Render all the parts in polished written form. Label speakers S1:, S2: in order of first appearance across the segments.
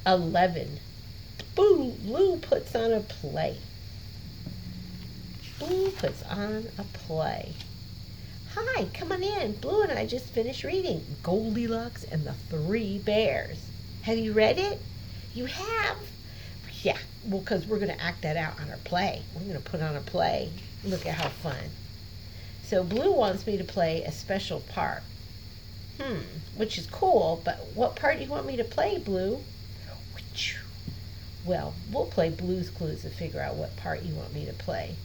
S1: 11. Blue puts on a play. Blue puts on a play. Hi, come on in. Blue and I just finished reading Goldilocks and the Three Bears. Have you read it? You have? Yeah, well, because we're going to act that out on our play. We're going to put on a play. Look at how fun. So Blue wants me to play a special part. Which is cool, but what part do you want me to play, Blue? Well, we'll play Blue's Clues and figure out what part you want me to play.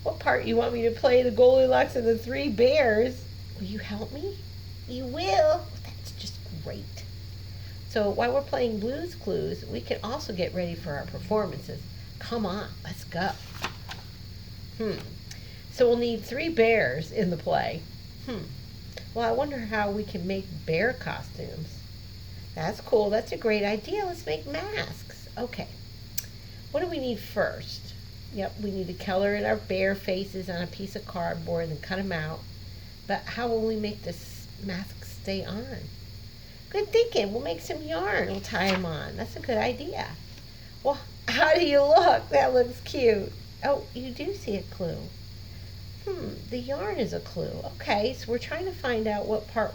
S1: What part you want me to play? The Goldilocks and the Three Bears. Will you help me? You will? That's just great. So while we're playing Blue's Clues, we can also get ready for our performances. Come on, let's go. So we'll need 3 bears in the play. Well, I wonder how we can make bear costumes. That's cool. That's a great idea. Let's make masks. Okay. What do we need first? Yep, we need to color in our bear faces on a piece of cardboard and cut them out. But how will we make this mask stay on? Good thinking. We'll make some yarn. We'll tie them on. That's a good idea. Well, how do you look? That looks cute. Oh, you do see a clue. The yarn is a clue. Okay, so we're trying to find out what part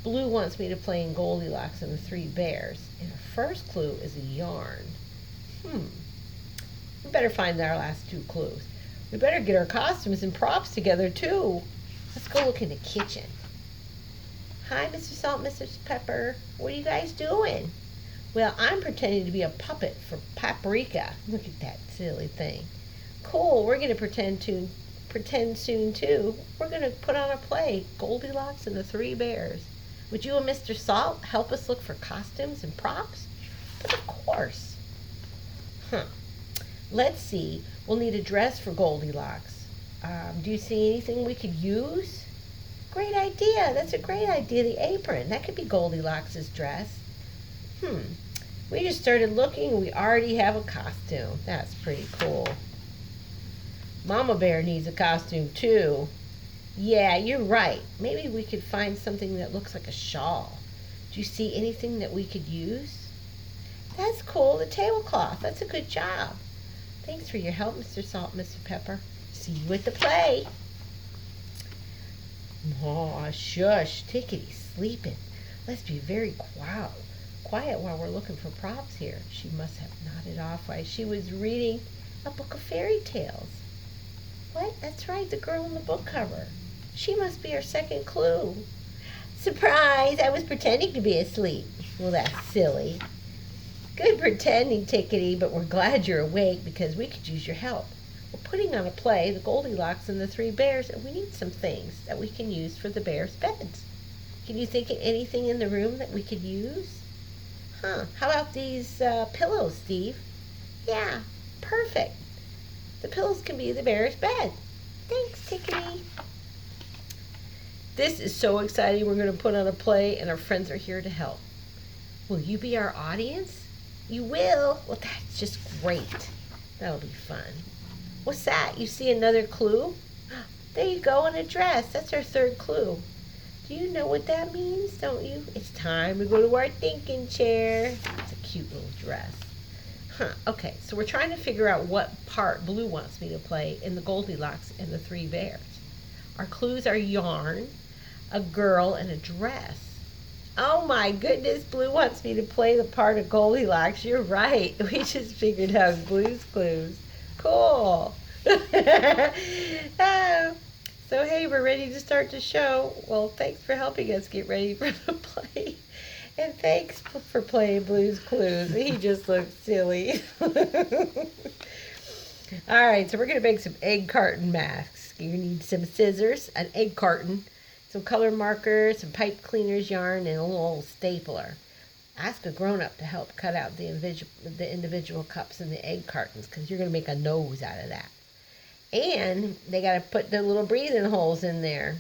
S1: Blue wants me to play in Goldilocks and the Three Bears. And the first clue is a yarn. We better find our last 2 clues. We better get our costumes and props together too. Let's go look in the kitchen. Hi, Mr. Salt, Mr. Pepper. What are you guys doing? Well, I'm pretending to be a puppet for Paprika. Look at that silly thing. Cool, we're going to pretend soon too. We're going to put on a play, Goldilocks and the Three Bears. Would you and Mr. Salt help us look for costumes and props? But of course. Let's see. We'll need a dress for Goldilocks. Do you see anything we could use? Great idea. That's a great idea. The apron. That could be Goldilocks' dress. We just started looking and we already have a costume. That's pretty cool. Mama Bear needs a costume too. Yeah, you're right. Maybe we could find something that looks like a shawl. Do you see anything that we could use? That's cool. The tablecloth. That's a good job. Thanks for your help, Mr. Salt, Mr. Pepper. See you at the play. Oh, shush. Tickety's sleeping. Let's be very quiet while we're looking for props here. She must have nodded off while she was reading a book of fairy tales. What? That's right, the girl in the book cover. She must be our second clue. Surprise! I was pretending to be asleep. Well, that's silly. Good pretending, Tickety, but we're glad you're awake because we could use your help. We're putting on a play, The Goldilocks and the Three Bears, and we need some things that we can use for the bears' beds. Can you think of anything in the room that we could use? How about these pillows, Steve? Yeah, perfect. The pillows can be the bear's bed. Thanks, Tickety. This is so exciting. We're going to put on a play, and our friends are here to help. Will you be our audience? You will? Well, that's just great. That'll be fun. What's that? You see another clue? There you go, in a dress. That's our 3rd clue. Do you know what that means, don't you? It's time to go to our thinking chair. It's a cute little dress. Okay, so we're trying to figure out what part Blue wants me to play in the Goldilocks and the Three Bears. Our clues are yarn, a girl, and a dress. Oh my goodness, Blue wants me to play the part of Goldilocks. You're right. We just figured out Blue's Clues. Cool. So hey, we're ready to start the show. Well, thanks for helping us get ready for the play. And thanks for playing Blue's Clues. He just looks silly. All right, so we're going to make some egg carton masks. You need some scissors, an egg carton, some color markers, some pipe cleaners, yarn, and a little stapler. Ask a grown-up to help cut out the individual cups in the egg cartons because you're going to make a nose out of that. And they got to put the little breathing holes in there.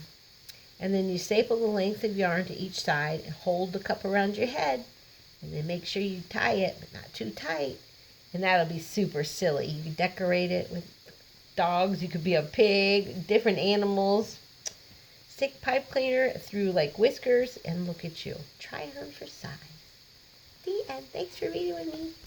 S1: And then you staple the length of yarn to each side and hold the cup around your head. And then make sure you tie it, but not too tight. And that'll be super silly. You can decorate it with dogs. You could be a pig, different animals. Stick pipe cleaner through like whiskers and look at you. Try it on for size. The and thanks for reading with me.